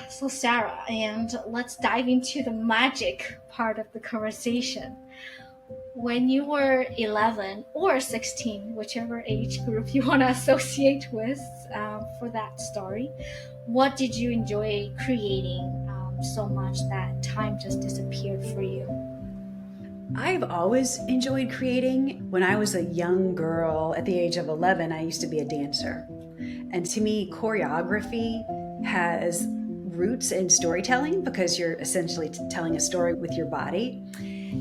So, Sarah, and let's dive into the magic part of the conversation. When you were 11 or 16, whichever age group you want to associate with for that story, what did you enjoy creating so much that time just disappeared for you? I've always enjoyed creating. When I was a young girl at the age of 11, I used to be a dancer. And to me, choreography has roots in storytelling because you're essentially telling a story with your body.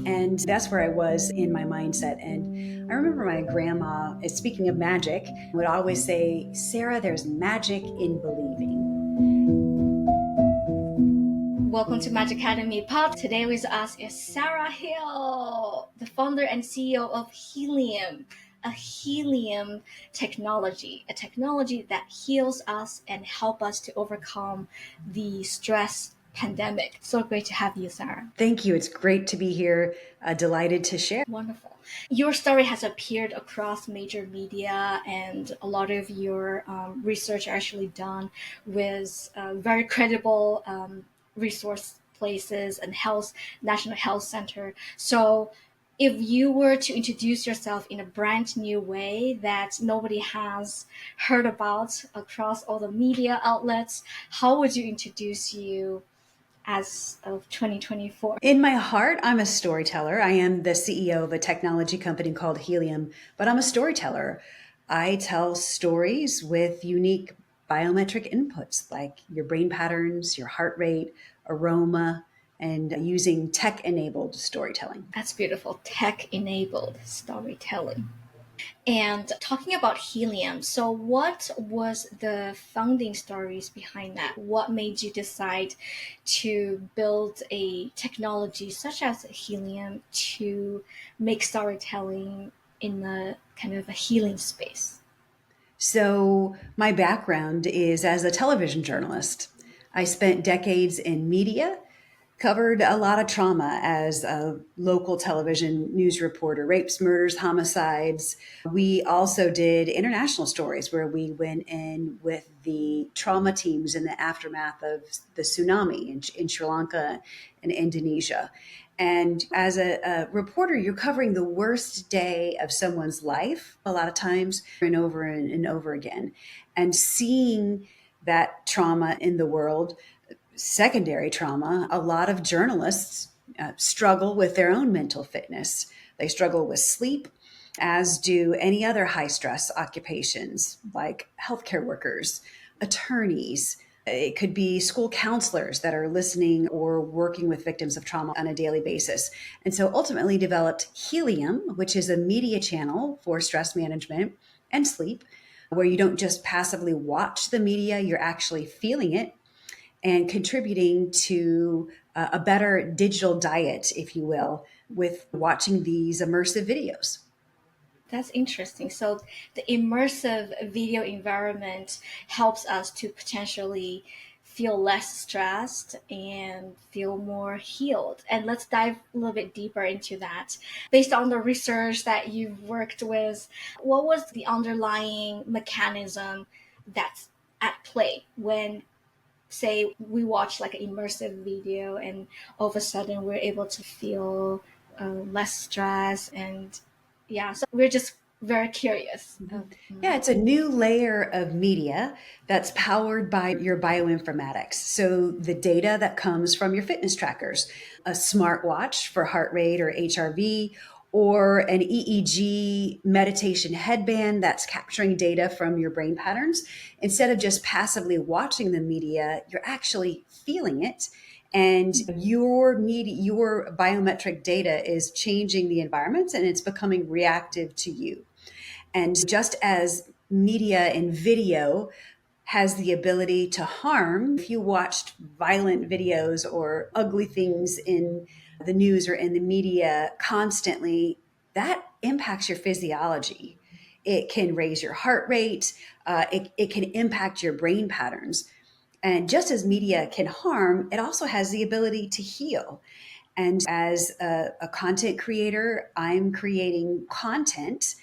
And that's where I was in my mindset. And I remember my grandma, speaking of magic, would always say, Sarah, there's magic in believing. Welcome to Magic Academy Pod. Today with us is Sarah Hill, the founder and CEO of Healium, a helium technology, a technology that heals us and help us to overcome the stress pandemic. So great to have you, Sarah. Thank you. It's great to be here. Delighted to share. Wonderful. Your story has appeared across major media, and a lot of your research actually done with very credible resource places and national health center. So if you were to introduce yourself in a brand new way that nobody has heard about across all the media outlets, how would you introduce you as of 2024? In my heart, I'm a storyteller. I am the CEO of a technology company called Healium, but I'm a storyteller. I tell stories with unique biometric inputs like your brain patterns, your heart rate, aroma, and using tech enabled storytelling. That's beautiful. Tech enabled storytelling. And talking about helium, so what was the founding stories behind that? What made you decide to build a technology such as helium to make storytelling in a kind of a healing space? So, my background is as a television journalist. I spent decades in media, covered a lot of trauma as a local television news reporter, rapes, murders, homicides. We also did international stories where we went in with the trauma teams in the aftermath of the tsunami in Sri Lanka and Indonesia. And as a reporter, you're covering the worst day of someone's life a lot of times and over again. And seeing that trauma in the world, secondary trauma, a lot of journalists struggle with their own mental fitness. They struggle with sleep, as do any other high stress occupations like healthcare workers, attorneys. It could be school counselors that are listening or working with victims of trauma on a daily basis. And so ultimately developed Helium, which is a media channel for stress management and sleep, where you don't just passively watch the media, you're actually feeling it and contributing to a better digital diet, if you will, with watching these immersive videos. That's interesting. So the immersive video environment helps us to potentially feel less stressed and feel more healed. And let's dive a little bit deeper into that. Based on the research that you've worked with, what was the underlying mechanism that's at play when, say, we watch like an immersive video and all of a sudden we're able to feel less stress? And yeah, so we're just very curious. Yeah, it's a new layer of media that's powered by your bioinformatics. So the data that comes from your fitness trackers, a smartwatch for heart rate or HRV, or an EEG meditation headband that's capturing data from your brain patterns. Instead of just passively watching the media, you're actually feeling it. And your biometric data is changing the environment and it's becoming reactive to you. And just as media and video has the ability to harm, if you watched violent videos or ugly things in the news or in the media constantly, that impacts your physiology. It can raise your heart rate, it can impact your brain patterns. And just as media can harm, it also has the ability to heal. And as a content creator, I'm creating content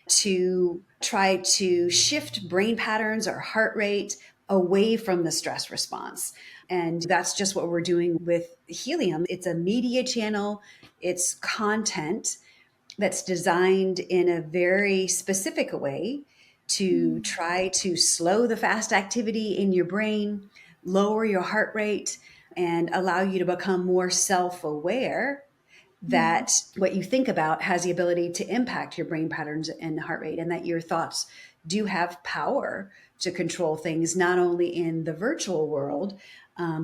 to try to shift brain patterns or heart rate away from the stress response. And that's just what we're doing with Helium. It's a media channel, it's content that's designed in a very specific way to Mm. try to slow the fast activity in your brain, lower your heart rate, and allow you to become more self aware Mm. that what you think about has the ability to impact your brain patterns and heart rate, and that your thoughts do have power to control things, not only in the virtual world,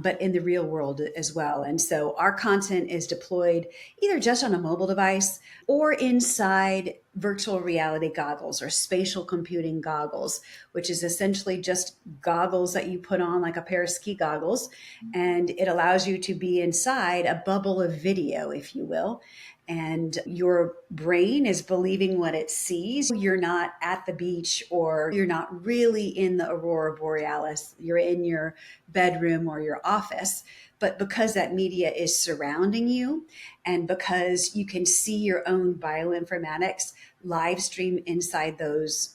but in the real world as well. And so our content is deployed either just on a mobile device or inside virtual reality goggles or spatial computing goggles, which is essentially just goggles that you put on like a pair of ski goggles. And it allows you to be inside a bubble of video, if you will. And your brain is believing what it sees. You're not at the beach or you're not really in the aurora borealis. You're in your bedroom or your office. But because that media is surrounding you and because you can see your own bioinformatics live stream inside those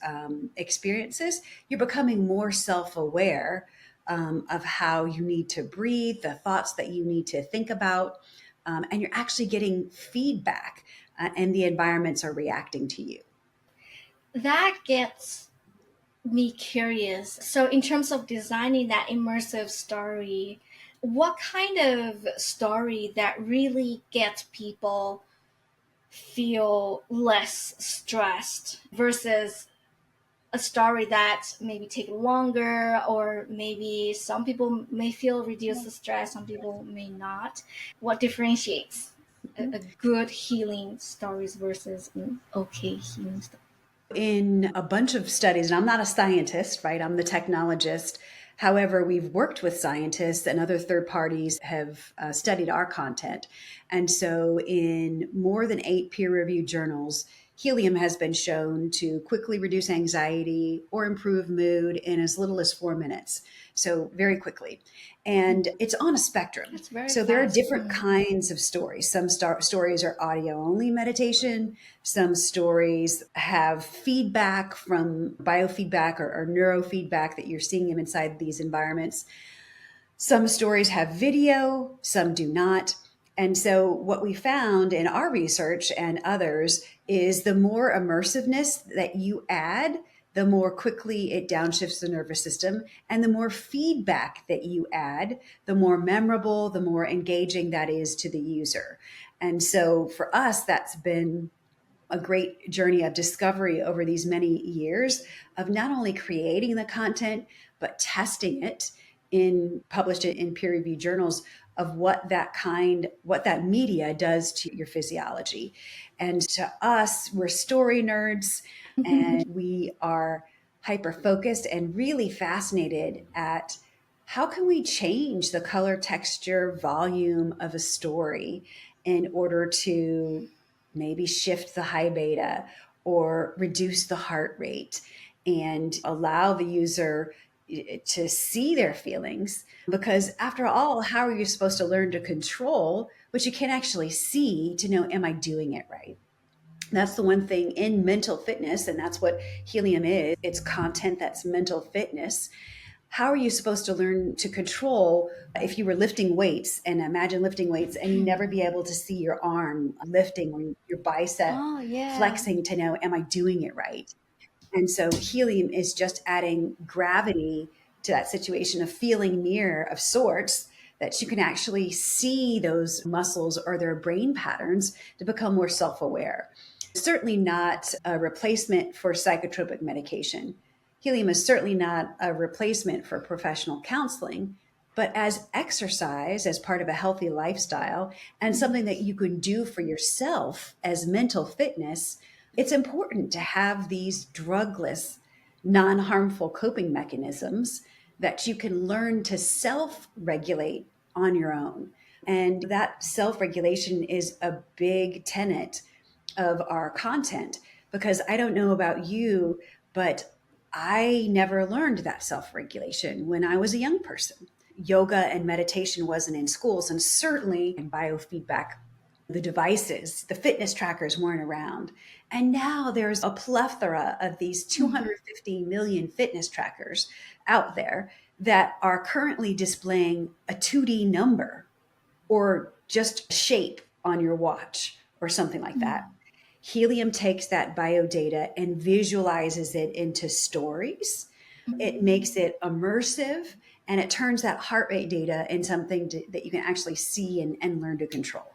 experiences, you're becoming more self aware of how you need to breathe, the thoughts that you need to think about, and you're actually getting feedback, and the environments are reacting to you. That gets me curious. So, in terms of designing that immersive story, what kind of story that really gets people feel less stressed versus a story that maybe take longer, or maybe some people may feel reduce the stress, some people may not. What differentiates a good healing stories versus an okay healing story? In a bunch of studies, and I'm not a scientist, right? I'm the technologist. However, we've worked with scientists and other third parties have studied our content. And so, in more than 8 peer reviewed journals, helium has been shown to quickly reduce anxiety or improve mood in as little as 4 minutes. So, very quickly. And it's on a spectrum. That's very So, there are fast. different kinds of stories. Some stories are audio only meditation, some stories have feedback from biofeedback or neurofeedback that you're seeing them inside these environments. Some stories have video, some do not. And so, what we found in our research and others is the more immersiveness that you add, the more quickly it downshifts the nervous system. And the more feedback that you add, the more memorable, the more engaging that is to the user. And so, for us, that's been a great journey of discovery over these many years of not only creating the content but testing it in published in peer-reviewed journals of what that media does to your physiology. And to us, we're story nerds, and we are hyper focused and really fascinated at how can we change the color, texture, volume of a story in order to maybe shift the high beta or reduce the heart rate and allow the user to see their feelings. Because after all, how are you supposed to learn to control what you can't actually see to know, am I doing it right? That's the one thing in mental fitness, and that's what helium is. It's content that's mental fitness. How are you supposed to learn to control if you were lifting weights, and imagine lifting weights and you never be able to see your arm lifting or your bicep Oh, yeah. flexing to know, am I doing it right? And so helium is just adding gravity to that situation of feeling near of sorts, that you can actually see those muscles or their brain patterns to become more self-aware. Certainly not a replacement for psychotropic medication. Helium is certainly not a replacement for professional counseling, but as exercise, as part of a healthy lifestyle, and something that you can do for yourself as mental fitness, it's important to have these drugless, non harmful coping mechanisms that you can learn to self regulate on your own. And that self regulation is a big tenet of our content, because I don't know about you, but I never learned that self regulation when I was a young person. Yoga and meditation wasn't in schools, and certainly in biofeedback, the devices, the fitness trackers weren't around. And now there's a plethora of these 250 million fitness trackers out there that are currently displaying a 2D number or just shape on your watch or something like that. Helium takes that biodata and visualizes it into stories. It makes it immersive, and it turns that heart rate data in something that you can actually see and learn to control.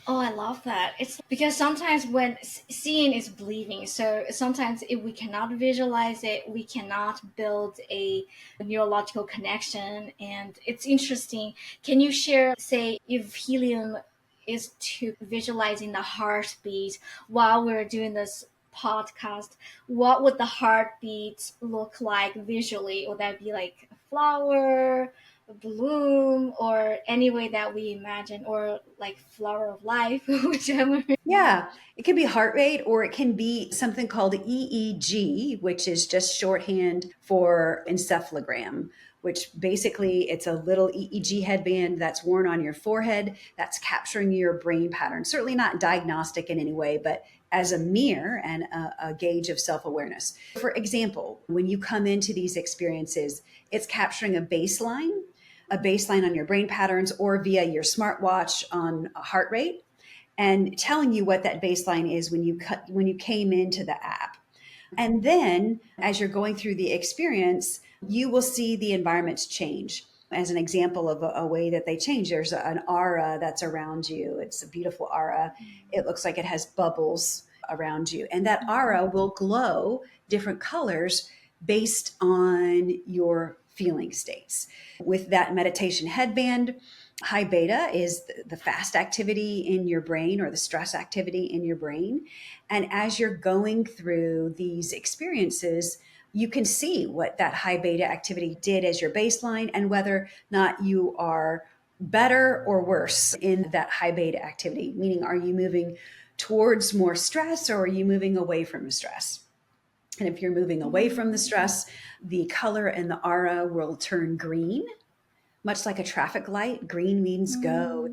Oh, I love that. It's because sometimes when seeing is believing, so sometimes if we cannot visualize it, we cannot build a neurological connection. And it's interesting. Can you share, say, if helium is to visualizing the heartbeat while we're doing this podcast, what would the heartbeat look like visually? Would that be like a flower? Bloom or any way that we imagine, or like flower of life, whichever. Yeah, it can be heart rate or it can be something called EEG, which is just shorthand for encephalogram, which basically it's a little EEG headband that's worn on your forehead that's capturing your brain pattern. Certainly not diagnostic in any way, but as a mirror and a gauge of self awareness. For example, when you come into these experiences, it's capturing a baseline on your brain patterns or via your smartwatch on a heart rate and telling you what that baseline is when you came into the app. And then as you're going through the experience, you will see the environments change. As an example of a way that they change, there's an aura that's around you. It's a beautiful aura. It looks like it has bubbles around you. And that aura will glow different colors based on your feeling states. With that meditation headband, high beta is the fast activity in your brain or the stress activity in your brain. And as you're going through these experiences, you can see what that high beta activity did as your baseline and whether or not you are better or worse in that high beta activity. Meaning, are you moving towards more stress or are you moving away from stress? And if you're moving away from the stress, the color in the aura will turn green, much like a traffic light. Green means go.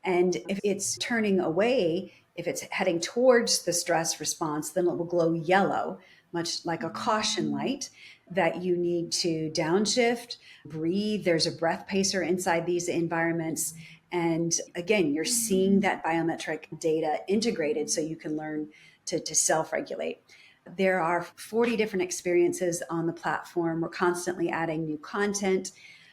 And if it's turning away, if it's heading towards the stress response, then it will glow yellow, much like a caution light that you need to downshift, breathe. There's a breath pacer inside these environments. And again, you're seeing that biometric data integrated so you can learn to self regulate. There are 40 different experiences on the platform. We're constantly adding new content.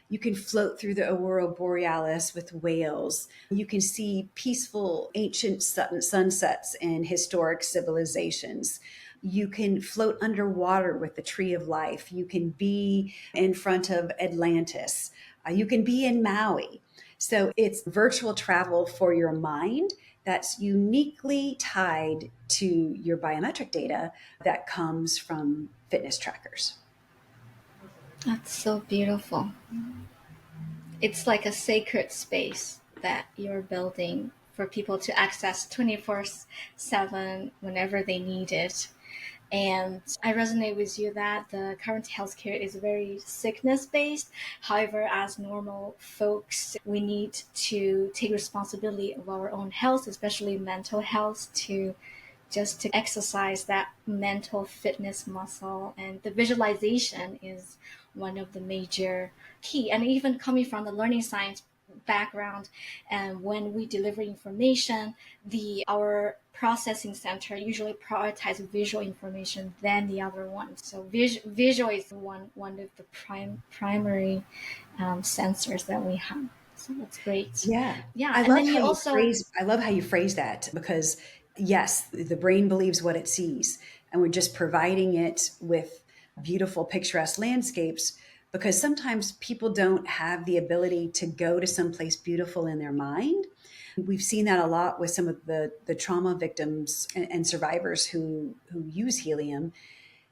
You can float through the aurora borealis with whales. You can see peaceful ancient sunsets in historic civilizations. You can float underwater with the tree of life. You can be in front of Atlantis. You can be in Maui. So it's virtual travel for your mind that's uniquely tied to your biometric data that comes from fitness trackers. That's so beautiful. It's like a sacred space that you're building for people to access 24/7 whenever they need it. And I resonate with you that the current healthcare is very sickness based. However, as normal folks, we need to take responsibility of our own health, especially mental health, to just to exercise that mental fitness muscle. And the visualization is one of the major key. And even coming from the learning science background, and when we deliver information, the our processing center usually prioritize visual information than the other one. So visual is one of the primary sensors that we have. So that's great. Yeah. Yeah, and then you also. I love how you phrase that because yes, the brain believes what it sees and we're just providing it with beautiful picturesque landscapes because sometimes people don't have the ability to go to someplace beautiful in their mind. We've seen that a lot with some of the trauma victims and survivors who use helium.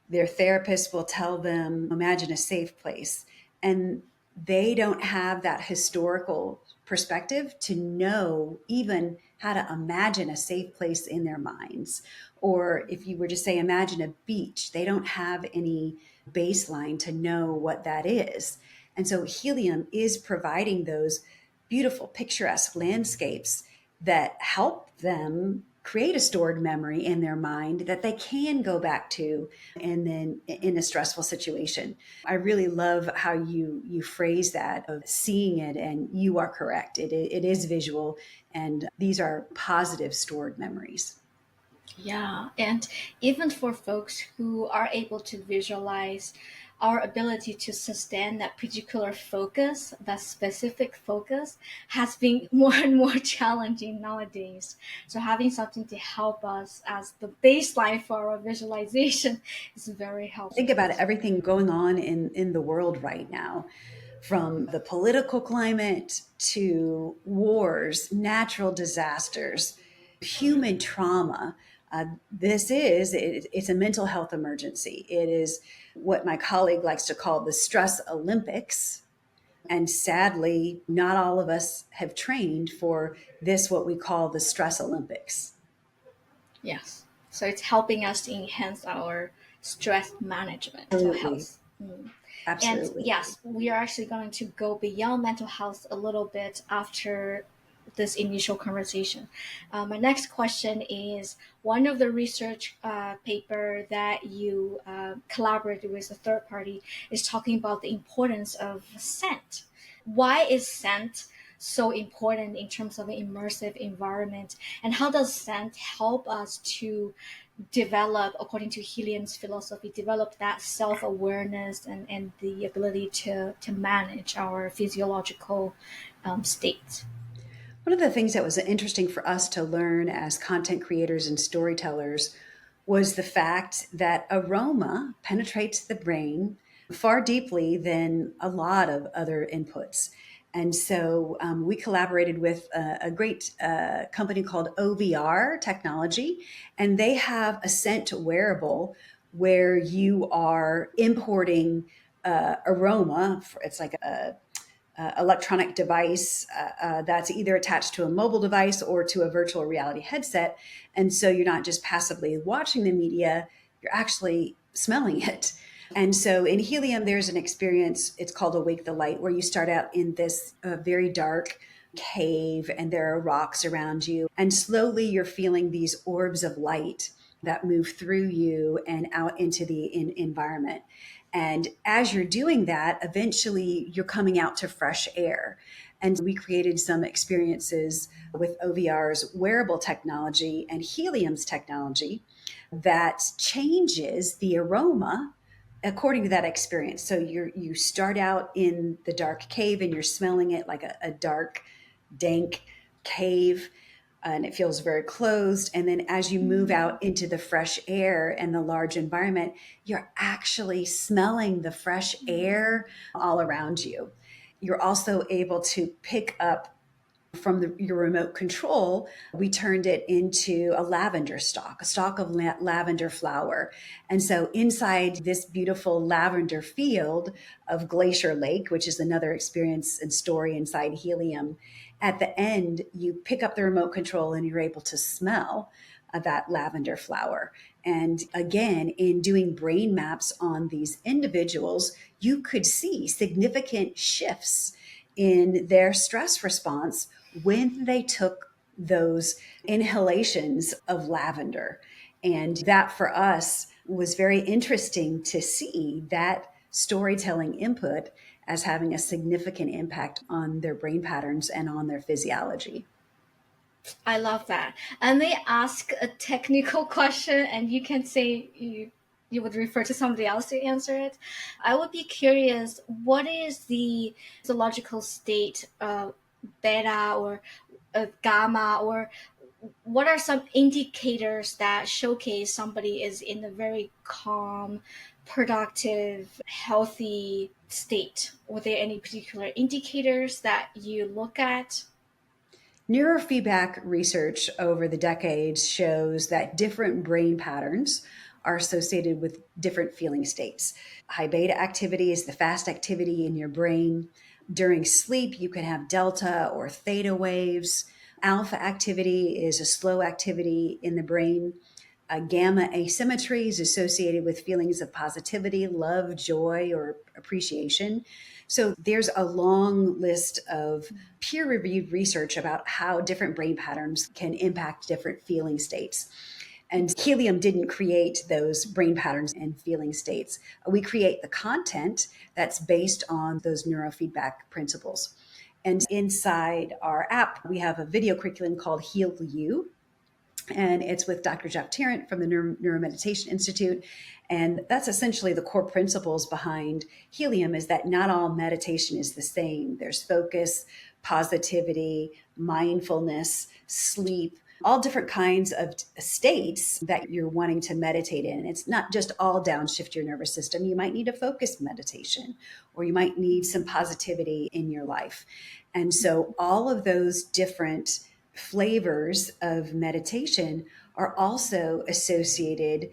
Their therapist will tell them, imagine a safe place. And they don't have that historical perspective to know even how to imagine a safe place in their minds. Or if you were to say, imagine a beach, they don't have any baseline to know what that is. And so helium is providing those beautiful, picturesque landscapes that help them create a stored memory in their mind that they can go back to and then in a stressful situation. I really love how you phrase that of seeing it, and you are correct. It is visual, and these are positive stored memories. Yeah, and even for folks who are able to visualize, our ability to sustain that particular focus, that specific focus, has been more and more challenging nowadays. So having something to help us as the baseline for our visualization is very Think helpful. about everything going on in the world right now, from the political climate to wars, natural disasters, human trauma. It's a mental health emergency. It is what my colleague likes to call the stress Olympics. And sadly, not all of us have trained for this, what we call the stress Olympics. Yes. So it's helping us to enhance our stress management, mental Absolutely. health. And Absolutely. yes, we are actually going to go beyond mental health a little bit after this initial conversation. My next question is one of the research paper that you collaborated with a third party is talking about the importance of scent. Why is scent so important in terms of an immersive environment, and how does scent help us to develop, according to Helium's philosophy, develop that self-awareness and the ability to manage our physiological state? One of the things that was interesting for us to learn as content creators and storytellers was the fact that aroma penetrates the brain far deeply than a lot of other inputs. And so we collaborated with a great company called OVR Technology, and they have a scent wearable where you are importing aroma. It's like a electronic device that's either attached to a mobile device or to a virtual reality headset. And so you're not just passively watching the media, you're actually smelling it. And so in Helium, there's an experience, it's called Awake the Light, where you start out in this very dark cave and there are rocks around you. And slowly you're feeling these orbs of light that move through you and out into the environment. And as you're doing that, eventually you're coming out to fresh air. And we created some experiences with OVR's wearable technology and Helium's technology that changes the aroma according to that experience. So you start out in the dark cave and you're smelling it like a dark, dank cave, and it feels very closed. And then as you move out into the fresh air and the large environment, you're actually smelling the fresh air all around you. You're also able to pick up from your remote control. We turned it into a lavender stalk, a stalk of lavender flower. And so inside this beautiful lavender field of Glacier Lake, which is another experience and story inside Helium, at the end, you pick up the remote control and you're able to smell that lavender flower. And again, in doing brain maps on these individuals, you could see significant shifts in their stress response when they took those inhalations of lavender. And that for us was very interesting to see that storytelling input as having a significant impact on their brain patterns and on their physiology. I love that. I may ask a technical question, and you can say you would refer to somebody else to answer it. I would be curious, what is the physiological state of beta or gamma, or what are some indicators that showcase somebody is in a very calm, productive, healthy state? Were there any particular indicators that you look at? Neurofeedback research over the decades shows that different brain patterns are associated with different feeling states. High beta activity is the fast activity in your brain. During sleep, you can have delta or theta waves. Alpha activity is a slow activity in the brain. gamma asymmetry is associated with feelings of positivity, love, joy, or appreciation. So there's a long list of peer reviewed research about how different brain patterns can impact different feeling states. And Helium didn't create those brain patterns and feeling states. We create the content that's based on those neurofeedback principles. And inside our app, we have a video curriculum called Heal You, and it's with Dr. Jeff Tarrant from the Neuromeditation Institute. And that's essentially the core principles behind Helium, is that not all meditation is the same. There's focus, positivity, mindfulness, sleep, all different kinds of states that you're wanting to meditate in. It's not just all downshift your nervous system. You might need a focused meditation, or you might need some positivity in your life. And so all of those different flavors of meditation are also associated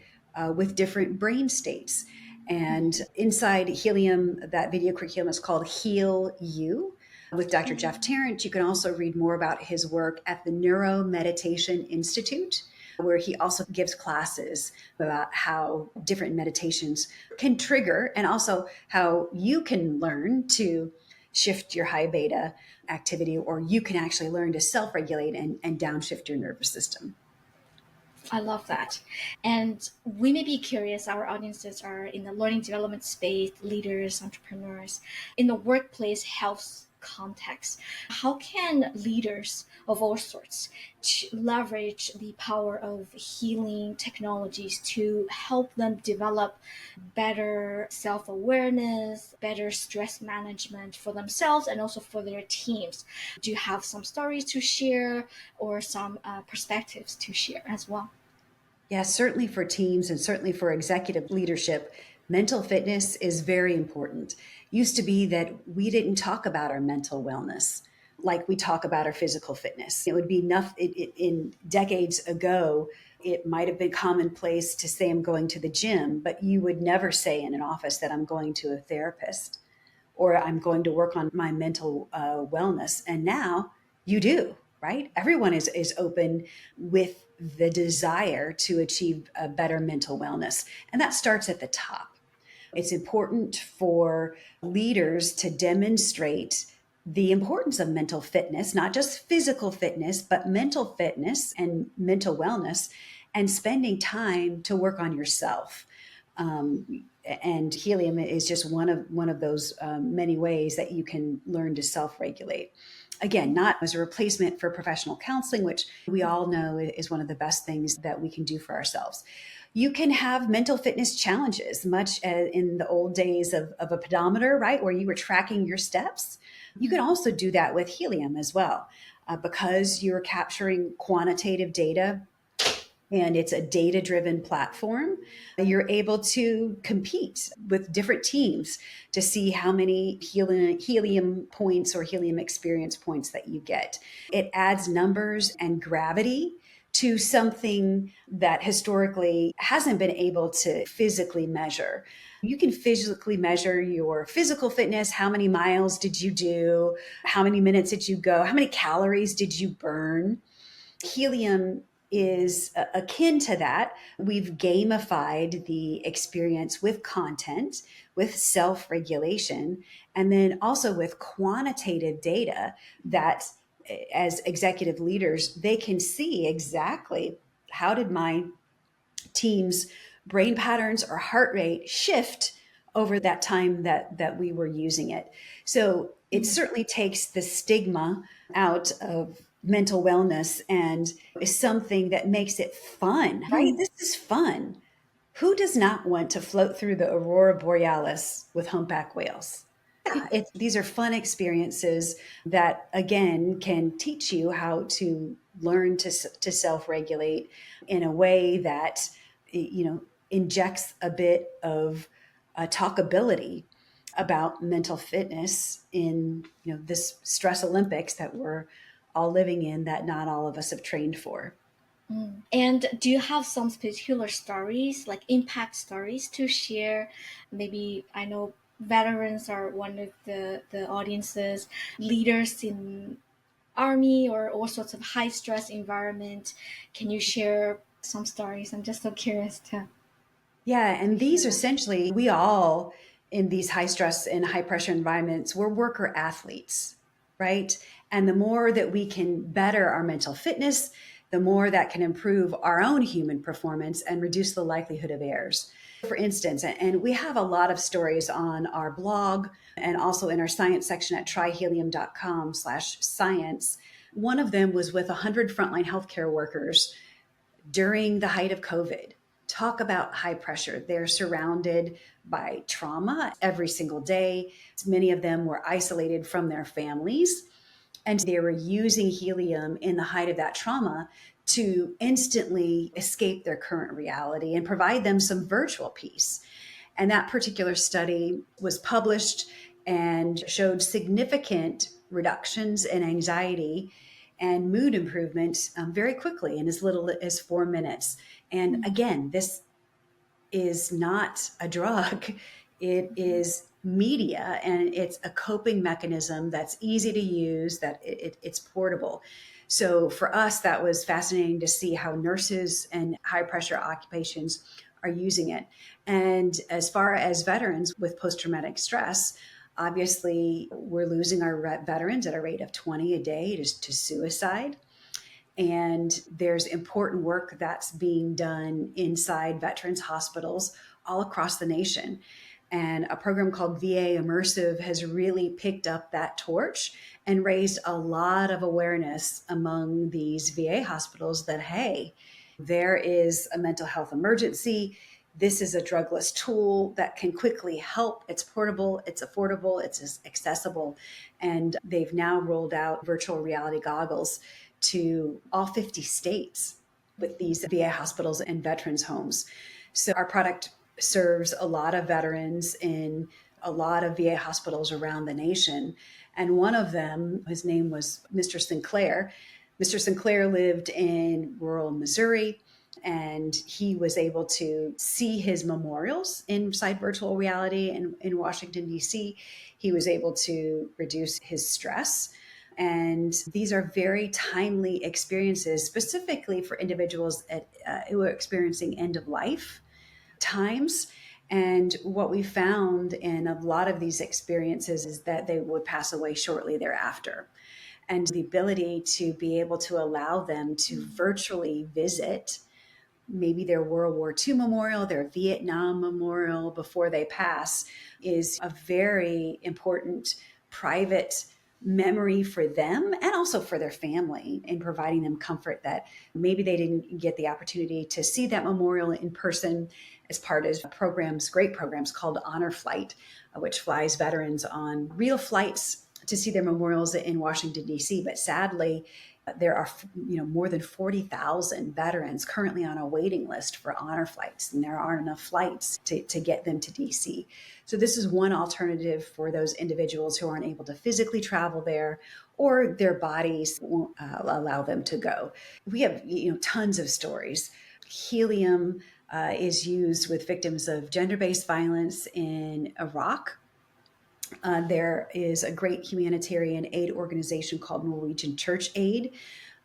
with different brain states. And inside Helium, that video curriculum is called Heal You with Dr. Jeff Tarrant. You can also read more about his work at the Neuro Meditation Institute, where he also gives classes about how different meditations can trigger, and also how you can learn to shift your high beta activity, or you can actually learn to self-regulate and downshift your nervous system. I love that. And we may be curious, our audiences are in the learning development space, leaders, entrepreneurs, in the workplace health context. How can leaders of all sorts leverage the power of healing technologies to help them develop better self awareness, better stress management for themselves and also for their teams? Do you have some stories to share or some perspectives to share as well? Yeah, certainly for teams and certainly for executive leadership, mental fitness is very important. Used to be that we didn't talk about our mental wellness like we talk about our physical fitness. It would be enough in decades ago, it might have been commonplace to say I'm going to the gym, but you would never say in an office that I'm going to a therapist or I'm going to work on my mental wellness. And now you do, right? Everyone is open with the desire to achieve a better mental wellness. And that starts at the top. It's important for leaders to demonstrate the importance of mental fitness, not just physical fitness, but mental fitness and mental wellness, and spending time to work on yourself. And Helium is just one of those many ways that you can learn to self-regulate. Again, not as a replacement for professional counseling, which we all know is one of the best things that we can do for ourselves. You can have mental fitness challenges, much as in the old days of a pedometer, right, where you were tracking your steps. You can also do that with Helium as well, because you're capturing quantitative data and it's a data driven platform. You're able to compete with different teams to see how many helium points or helium experience points that you get. It adds numbers and gravity to something that historically hasn't been able to physically measure. You can physically measure your physical fitness. How many miles did you do? How many minutes did you go? How many calories did you burn? Helium is akin to that. We've gamified the experience with content, with self regulation, and then also with quantitative data that, as executive leaders, they can see exactly how did my team's brain patterns or heart rate shift over that time that we were using it. So it certainly takes the stigma out of mental wellness and is something that makes it fun, right? This is fun. Who does not want to float through the aurora borealis with humpback whales? These are fun experiences that, again, can teach you how to learn to self-regulate in a way that, injects a bit of talkability about mental fitness in, this stress Olympics that we're all living in, that not all of us have trained for. And do you have some particular stories, like impact stories to share? Maybe I know veterans are one of the audiences, leaders in army or all sorts of high stress environment. Can you share some stories. I'm just so curious Yeah, to and hear these them. essentially, we all in these high stress and high pressure environments, we're worker athletes, right? And the more that we can better our mental fitness, the more that can improve our own human performance and reduce the likelihood of errors. For instance, and we have a lot of stories on our blog and also in our science section at tryhelium.com/science. One of them was with 100 frontline healthcare workers during the height of COVID. Talk about high pressure. They're surrounded by trauma every single day. Many of them were isolated from their families, and they were using helium in the height of that trauma to instantly escape their current reality and provide them some virtual peace. And that particular study was published and showed significant reductions in anxiety and mood improvement very quickly in as little as 4 minutes. And Mm. again, this is not a drug, it is media, and it's a coping mechanism that's easy to use, that it's portable. So for us, that was fascinating to see how nurses and high pressure occupations are using it. And as far as veterans with post traumatic stress, obviously we're losing our veterans at a rate of 20 a day to suicide. And there's important work that's being done inside veterans hospitals all across the nation. And a program called VA Immersive has really picked up that torch and raised a lot of awareness among these VA hospitals that, hey, there is a mental health emergency. This is a drugless tool that can quickly help. It's portable, it's affordable, it's accessible. And they've now rolled out virtual reality goggles to all 50 states with these VA hospitals and veterans homes. So our product serves a lot of veterans in a lot of VA hospitals around the nation. And one of them, his name was Mr. Sinclair. Mr. Sinclair lived in rural Missouri, and he was able to see his memorials inside virtual reality in Washington, D.C. He was able to reduce his stress. And these are very timely experiences, specifically for individuals who are experiencing end of life times. And what we found in a lot of these experiences is that they would pass away shortly thereafter. And the ability to be able to allow them to virtually visit maybe their World War II memorial, their Vietnam memorial before they pass is a very important private memory for them and also for their family, in providing them comfort that maybe they didn't get the opportunity to see that memorial in person as part of programs, great programs called Honor Flight, which flies veterans on real flights to see their memorials in Washington, D.C. But sadly, there are more than 40,000 veterans currently on a waiting list for honor flights, and there aren't enough flights to get them to DC. So this is one alternative for those individuals who aren't able to physically travel there, or their bodies won't allow them to go. We have tons of stories. Helium is used with victims of gender-based violence in Iraq. There is a great humanitarian aid organization called Norwegian Church Aid,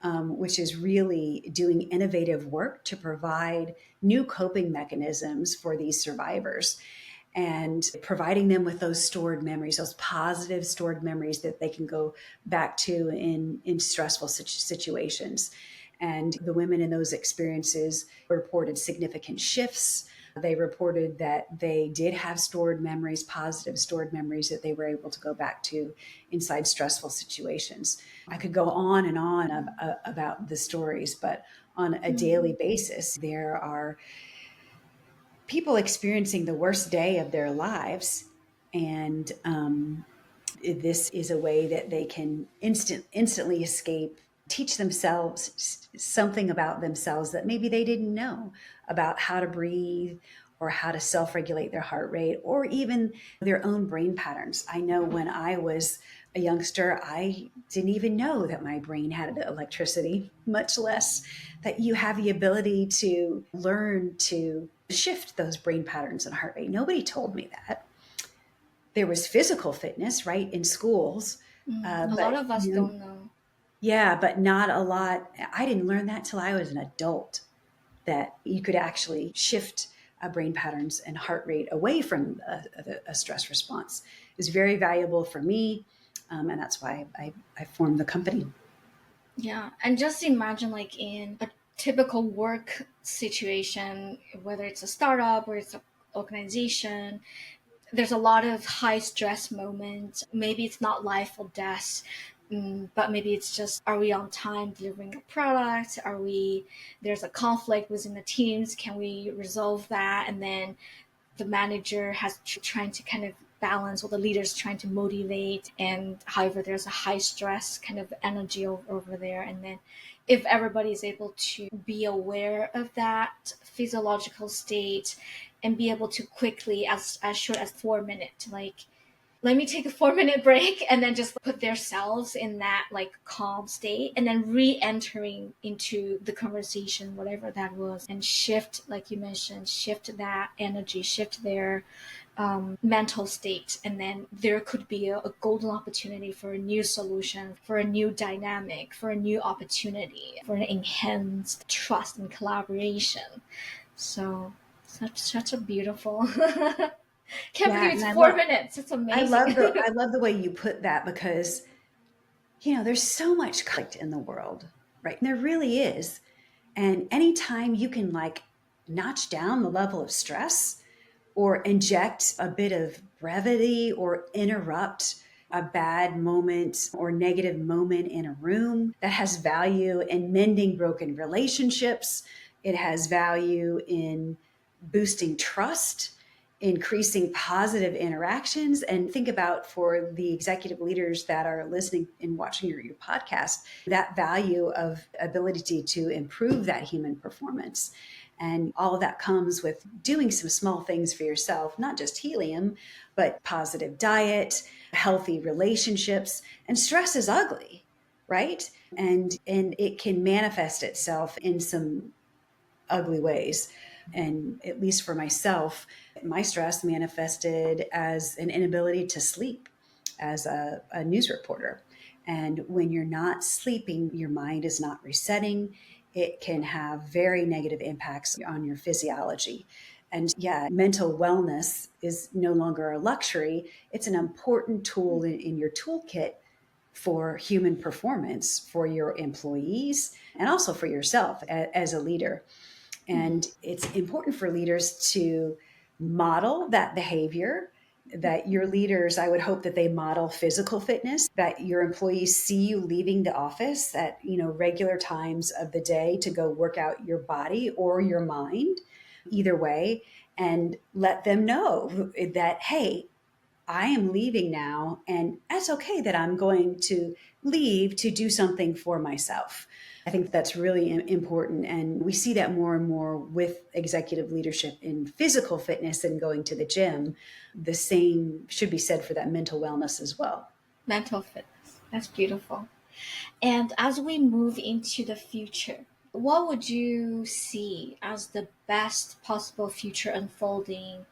which is really doing innovative work to provide new coping mechanisms for these survivors and providing them with those stored memories, those positive stored memories that they can go back to in stressful situations. And the women in those experiences reported significant shifts. They reported that they did have stored memories, positive stored memories that they were able to go back to inside stressful situations. I could go on and on about the stories, but on a daily Mm. basis, there are people experiencing the worst day of their lives. And this is a way that they can instantly escape, teach themselves something about themselves that maybe they didn't know, about how to breathe or how to self-regulate their heart rate or even their own brain patterns. I know when I was a youngster, I didn't even know that my brain had electricity, much less that you have the ability to learn to shift those brain patterns and heart rate. Nobody told me that. There was physical fitness, right, in schools, Mm. A lot but of us don't know. yeah, but not a lot. I didn't learn that till I was an adult. that you could actually shift brain patterns and heart rate away from a stress response. It was very valuable for me, and that's why I formed the company. Yeah, and just imagine like in a typical work situation, whether it's a startup or it's an organization, there's a lot of high stress moments. Maybe it's not life or death, but maybe it's just, are we on time delivering a product? There's a conflict within the teams. Can we resolve that? And then the manager has trying to kind of balance, or the leaders trying to motivate, and however there's a high stress kind of energy over there. And then if everybody is able to be aware of that physiological state and be able to quickly, as short as 4 minutes, like, let me take a 4 minute break, and then just put themselves in that like calm state, and then re-entering into the conversation, whatever that was, and shift, like you mentioned, shift that energy, shift their mental state, and then there could be a golden opportunity for a new solution, for a new dynamic, for a new opportunity, for an enhanced trust and collaboration. So such a beautiful can't Yeah, believe and it's 4 minutes. It's amazing. I love the way you put that, because there's so much conflict in the world, right? And there really is. And anytime you can like notch down the level of stress or inject a bit of brevity or interrupt a bad moment or negative moment in a room, that has value in mending broken relationships. It has value in boosting trust, increasing positive interactions. And think about, for the executive leaders that are listening and watching your podcast, that value of ability to improve that human performance. And all of that comes with doing some small things for yourself, not just helium, but positive diet, healthy relationships. And stress is ugly, right? And it can manifest itself in some ugly ways. And at least for myself, my stress manifested as an inability to sleep as a news reporter. And when you're not sleeping, your mind is not resetting. It can have very negative impacts on your physiology. And yeah, mental wellness is no longer a luxury. It's an important tool in your toolkit for human performance, for your employees, and also for yourself as a leader. And it's important for leaders to model that behavior, that your leaders, I would hope that they model physical fitness, that your employees see you leaving the office at, regular times of the day to go work out your body or your mind, either way, and let them know that, hey, I am leaving now, and that's okay that I'm going to leave to do something for myself. I think that's really important. And we see that more and more with executive leadership in physical fitness and going to the gym. The same should be said for that mental wellness as well. Mental fitness. That's beautiful. And as we move into the future, what would you see as the best possible future unfolding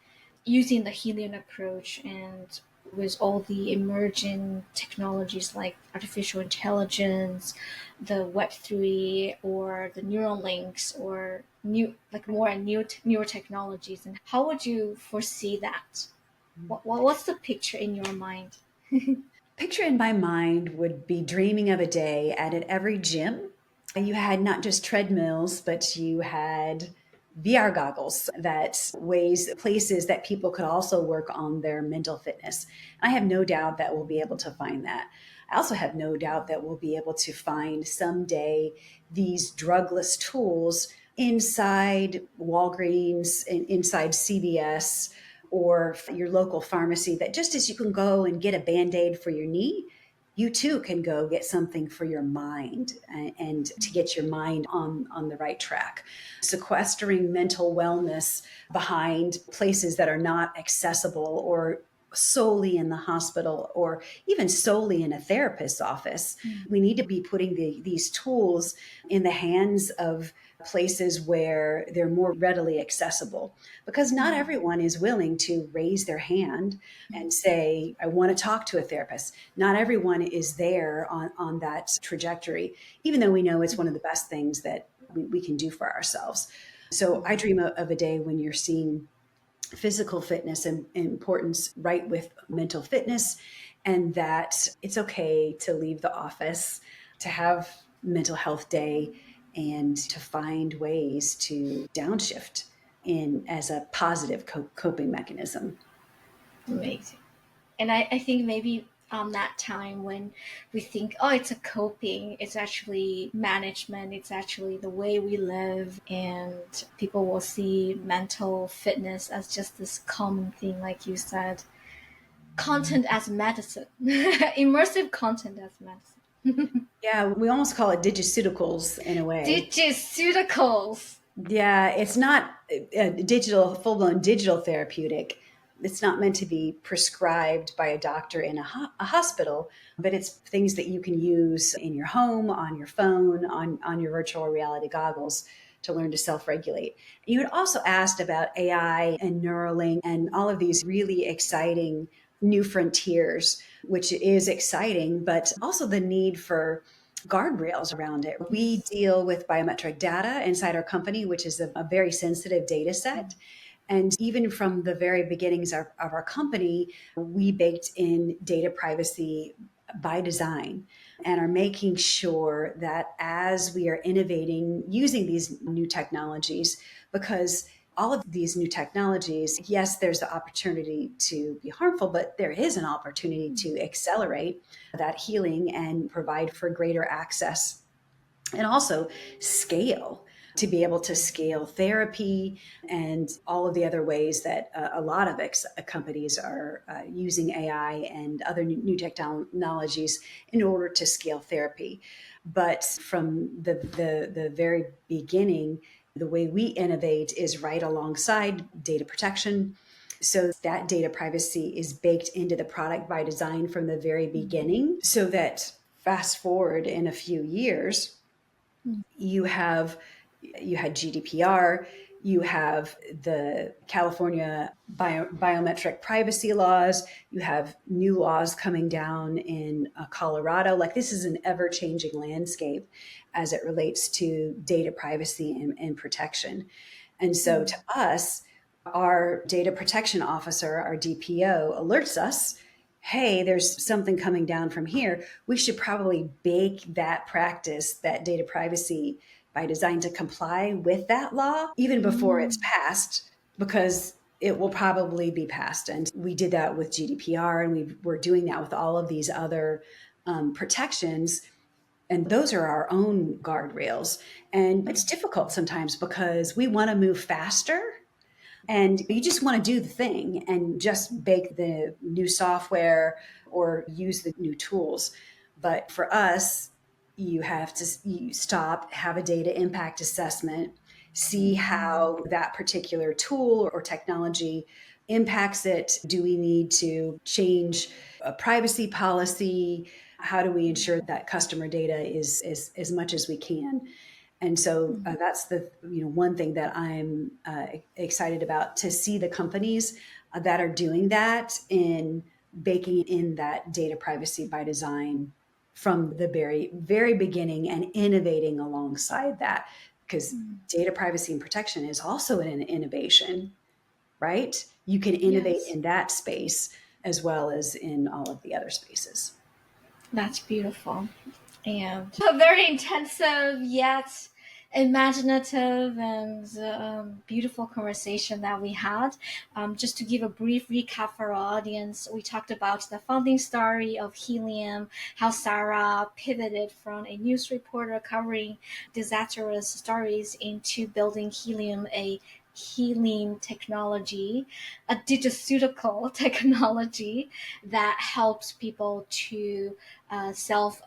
using the Helium approach, and with all the emerging technologies like artificial intelligence, the Web3, or the neural links, or newer technologies? And how would you foresee that? What's the picture in your mind? Picture in my mind would be dreaming of a day at every gym. You had not just treadmills, but you had VR goggles, that places that people could also work on their mental fitness. I have no doubt that we'll be able to find that. I also have no doubt that we'll be able to find someday these drugless tools inside Walgreens, inside CVS, or your local pharmacy, that just as you can go and get a Band-Aid for your knee, you too can go get something for your mind, and to get your mind on the right track. Sequestering mental wellness behind places that are not accessible, or solely in the hospital, or even solely in a therapist's office. We need to be putting these tools in the hands of places where they're more readily accessible, because not everyone is willing to raise their hand and say, I want to talk to a therapist. Not everyone is there on that trajectory, even though we know it's one of the best things that we can do for ourselves. So I dream of a day when you're seeing physical fitness and importance right with mental fitness, and that it's okay to leave the office, to have mental health day, and to find ways to downshift in as a positive coping mechanism. Amazing. And I think maybe that time when we think, oh, it's a coping, it's actually management, it's actually the way we live, and people will see mental fitness as just this common thing, like you said, content as medicine, immersive content as medicine. Yeah, we almost call it digiceuticals in a way. Digiceuticals. Yeah, it's not a digital, full blown digital therapeutic. It's not meant to be prescribed by a doctor in a hospital, but it's things that you can use in your home, on your phone, on your virtual reality goggles to learn to self regulate. You had also asked about AI and Neuralink and all of these really exciting new frontiers, which is exciting, but also the need for guardrails around it. We Yes. deal with biometric data inside our company, which is a very sensitive data set. And even from the very beginnings of our company, we baked in data privacy by design and are making sure that as we are innovating using these new technologies, because all of these new technologies, yes, there's the opportunity to be harmful, but there is an opportunity to accelerate that healing and provide for greater access and also scale, to be able to scale therapy and all of the other ways that a lot of companies are using AI and other new technologies in order to scale therapy. But from the very beginning, the way we innovate is right alongside data protection. So that data privacy is baked into the product by design from the very beginning, so that fast forward in a few years, you have you had GDPR, you have the California biometric privacy laws, you have new laws coming down in Colorado. Like, this is an ever changing landscape as it relates to data privacy and protection. And so to us, our data protection officer, our DPO, alerts us, hey, there's something coming down from here. We should probably bake that practice, that data privacy by design, to comply with that law even before it's passed, because it will probably be passed. And we did that with GDPR, and we're doing that with all of these other protections. And those are our own guardrails. And it's difficult sometimes because we want to move faster, and you just want to do the thing and just bake the new software or use the new tools. But for us, you stop, have a data impact assessment, see how that particular tool or technology impacts it. Do we need to change a privacy policy? How do we ensure that customer data is as much as we can? And so that's the one thing that I'm excited about, to see the companies that are doing that in baking in that data privacy by design from the very very beginning and innovating alongside that, because data privacy and protection is also an innovation, right? You can innovate Yes. in that space as well as in all of the other spaces. That's beautiful. And a very intensive yet imaginative and beautiful conversation that we had. Just to give a brief recap for our audience, we talked about the founding story of Helium, how Sarah pivoted from a news reporter covering disastrous stories into building Helium, a healing technology, a digiceutical technology that helps people to self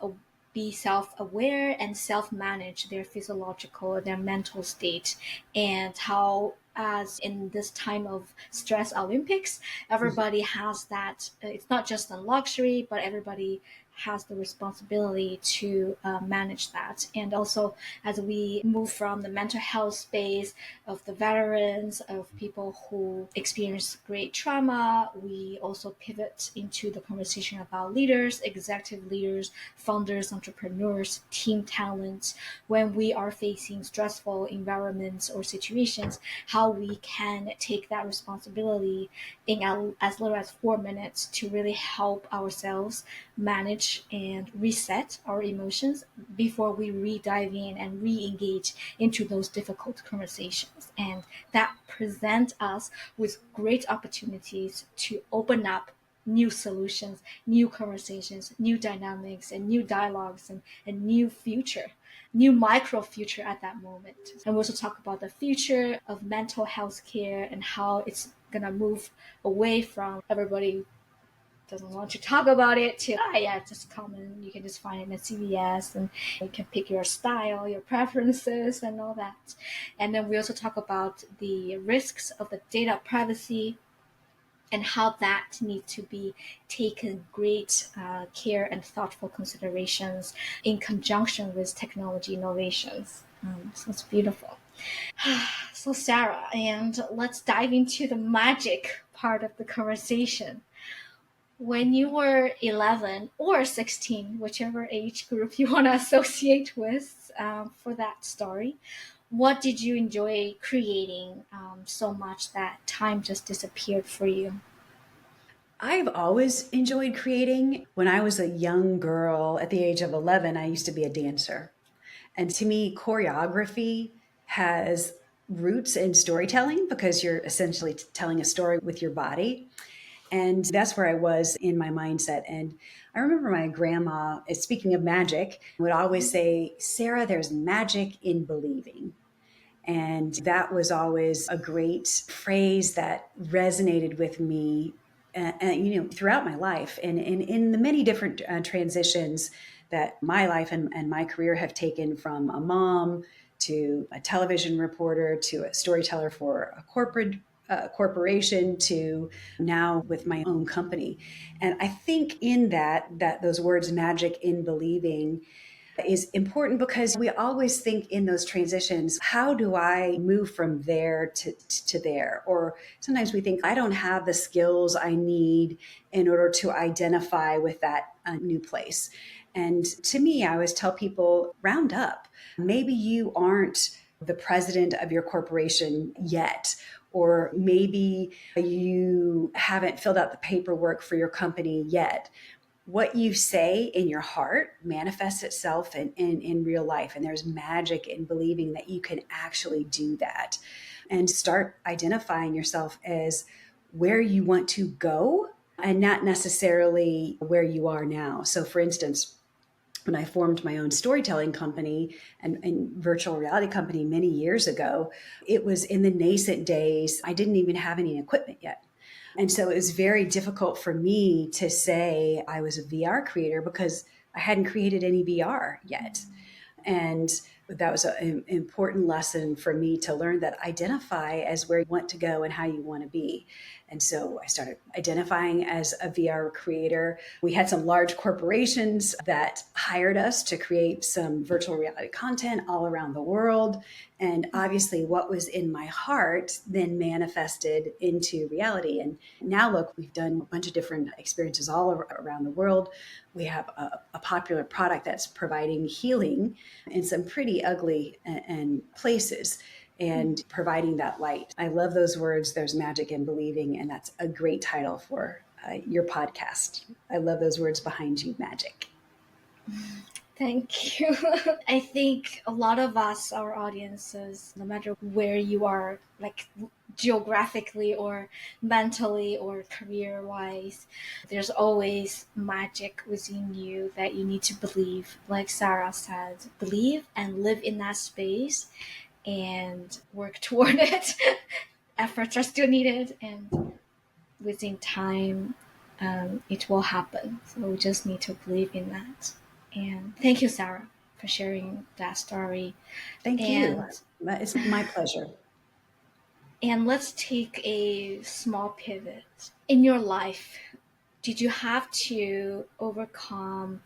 be self-aware and self-manage their physiological, their mental state, and how, as in this time of stress Olympics, everybody has that. It's not just a luxury, but everybody has the responsibility to manage that. And also, as we move from the mental health space of the veterans, of people who experience great trauma, we also pivot into the conversation about leaders, executive leaders, founders, entrepreneurs, team talents. When we are facing stressful environments or situations, how we can take that responsibility in as little as 4 minutes to really help ourselves manage and reset our emotions before we re-dive in and re-engage into those difficult conversations. And that present us with great opportunities to open up new solutions, new conversations, new dynamics, and new dialogues, and a new future, new micro future at that moment. And we also talk about the future of mental health care and how it's gonna move away from everybody doesn't want to talk about it to yeah, it's just common. You can just find it at CVS, and you can pick your style, your preferences, and all that. And then we also talk about the risks of the data privacy and how that needs to be taken great care and thoughtful considerations in conjunction with technology innovations. So it's beautiful. So Sarah, and let's dive into the magic part of the conversation. When you were 11 or 16, whichever age group you want to associate with for that story, what did you enjoy creating so much that time just disappeared for you? I've always enjoyed creating. When I was a young girl at the age of 11, I used to be a dancer. And to me, choreography has roots in storytelling because you're essentially telling a story with your body. And that's where I was in my mindset. And I remember my grandma, speaking of magic, would always say, Sarah, there's magic in believing. And that was always a great phrase that resonated with me, throughout my life and in the many different transitions that my life and my career have taken, from a mom to a television reporter to a storyteller for a corporation to now with my own company. And I think in that those words, magic in believing, is important because we always think in those transitions, how do I move from there to there? Or sometimes we think, I don't have the skills I need in order to identify with that new place. And to me, I always tell people, round up. Maybe you aren't the president of your corporation yet, or maybe you haven't filled out the paperwork for your company yet. What you say in your heart manifests itself in real life. And there's magic in believing that you can actually do that, and start identifying yourself as where you want to go and not necessarily where you are now. So, for instance, when I formed my own storytelling company and virtual reality company many years ago, it was in the nascent days. I didn't even have any equipment yet. And so it was very difficult for me to say I was a VR creator because I hadn't created any VR yet. And that was an important lesson for me to learn, that identify as where you want to go and how you want to be. And so I started identifying as a VR creator. We had some large corporations that hired us to create some virtual reality content all around the world. And obviously, what was in my heart then manifested into reality. And now, look, we've done a bunch of different experiences all around the world. We have a popular product that's providing healing in some pretty ugly and places, and providing that light. I love those words. There's magic in believing, and that's a great title for your podcast. I love those words behind you, magic. Thank you. I think a lot of us, our audiences, no matter where you are, like geographically or mentally or career wise, there's always magic within you that you need to believe. Like Sarah said, believe and live in that space and work toward it. Efforts are still needed, and within time, it will happen. So we just need to believe in that. And thank you, Sarah, for sharing that story. Thank you. And It's my pleasure. let's take a small pivot in your life. did you have to overcome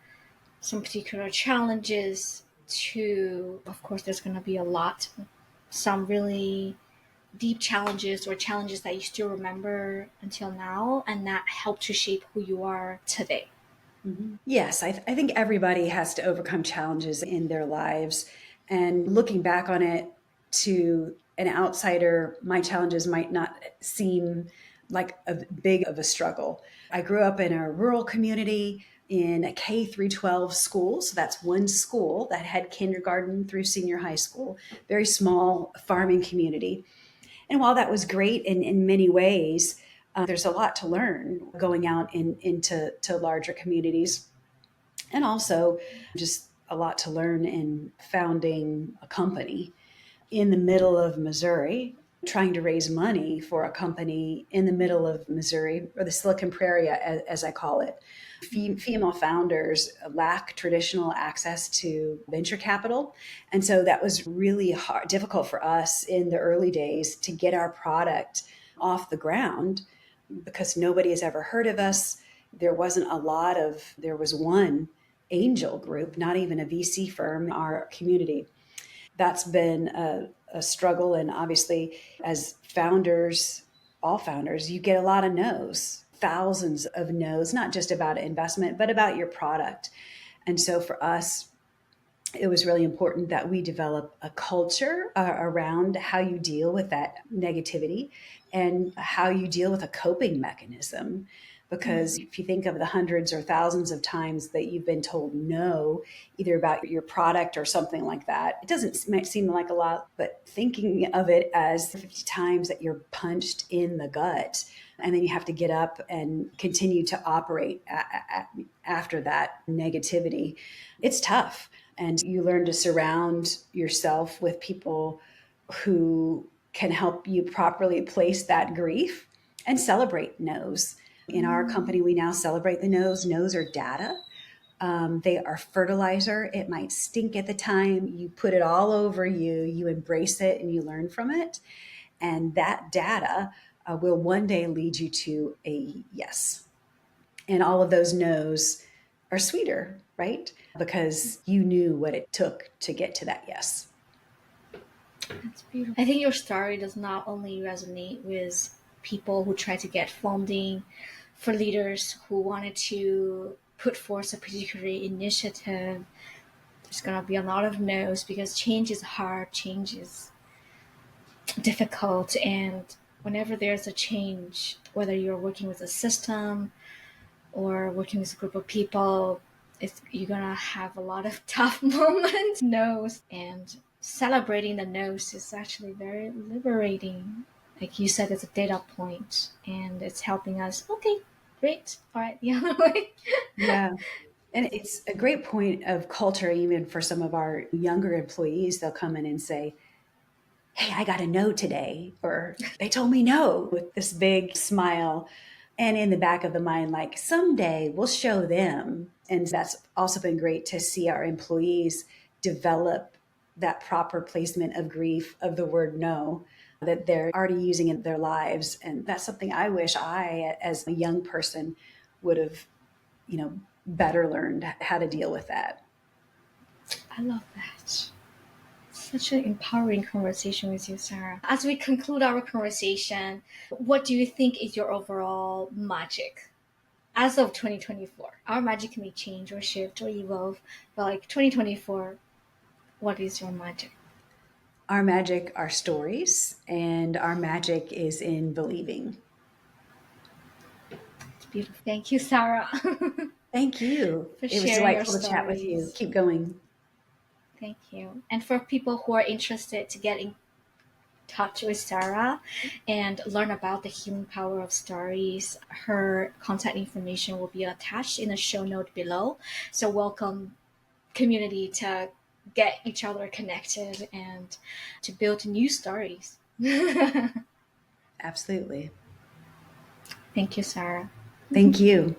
some particular challenges to, of course, there's going to be a lot, some really deep challenges or challenges that you still remember until now and that helped to shape who you are today? Yes, I think everybody has to overcome challenges in their lives. And looking back on it, to an outsider, my challenges might not seem like a big of a struggle. I grew up in a rural community in a K through 12 school. So that's one school that had kindergarten through senior high school, very small farming community. And while that was great in many ways, there's a lot to learn going out into larger communities, and also just a lot to learn in founding a company in the middle of Missouri, trying to raise money for a company in the middle of Missouri, or the Silicon Prairie, as I call it. Female founders lack traditional access to venture capital. And so that was really hard, difficult for us in the early days to get our product off the ground because nobody has ever heard of us. There was one angel group, not even a VC firm in our community. That's been a struggle. And obviously, as founders, all founders, you get a lot of no's, thousands of no's, not just about investment, but about your product. And so for us, it was really important that we develop a culture around how you deal with that negativity and how you deal with a coping mechanism. Because if you think of the hundreds or thousands of times that you've been told no, either about your product or something like that, it might seem like a lot, but thinking of it as 50 times that you're punched in the gut, and then you have to get up and continue to operate after that negativity, it's tough. And you learn to surround yourself with people who can help you properly place that grief and celebrate no's. In our company, we now celebrate the no's. No's are data. They are fertilizer. It might stink at the time. You put it all over you, you embrace it, and you learn from it. And that data will one day lead you to a yes. And all of those no's are sweeter, right? Because you knew what it took to get to that yes. That's beautiful. I think your story does not only resonate with people who try to get funding, for leaders who wanted to put forth a particular initiative. There's going to be a lot of no's because change is hard, change is difficult. And whenever there's a change, whether you're working with a system or working with a group of people, you're going to have a lot of tough moments, no's. And celebrating the no's is actually very liberating. Like you said, it's a data point and it's helping us. Okay, great. All right, the other way. Yeah. And it's a great point of culture, even for some of our younger employees. They'll come in and say, "Hey, I got a no today," or "They told me no," with this big smile. And in the back of the mind, like, someday we'll show them. And that's also been great to see our employees develop that proper placement of grief of the word no that they're already using in their lives. And that's something I wish I, as a young person, would have, better learned how to deal with that. I love that. Such an empowering conversation with you, Sarah. As we conclude our conversation, what do you think is your overall magic? As of 2024, our magic may change or shift or evolve, but like 2024, what is your magic? Our magic are stories, and our magic is in believing. It's beautiful. Thank you, Sarah, Thank you. for It was sharing your delightful to chat with you. stories. Keep going. Thank you. And for people who are interested to get in touch with Sarah and learn about the healing power of stories, her contact information will be attached in the show note below. So welcome community to get each other connected and to build new stories. Absolutely. Thank you, Sarah. Thank you.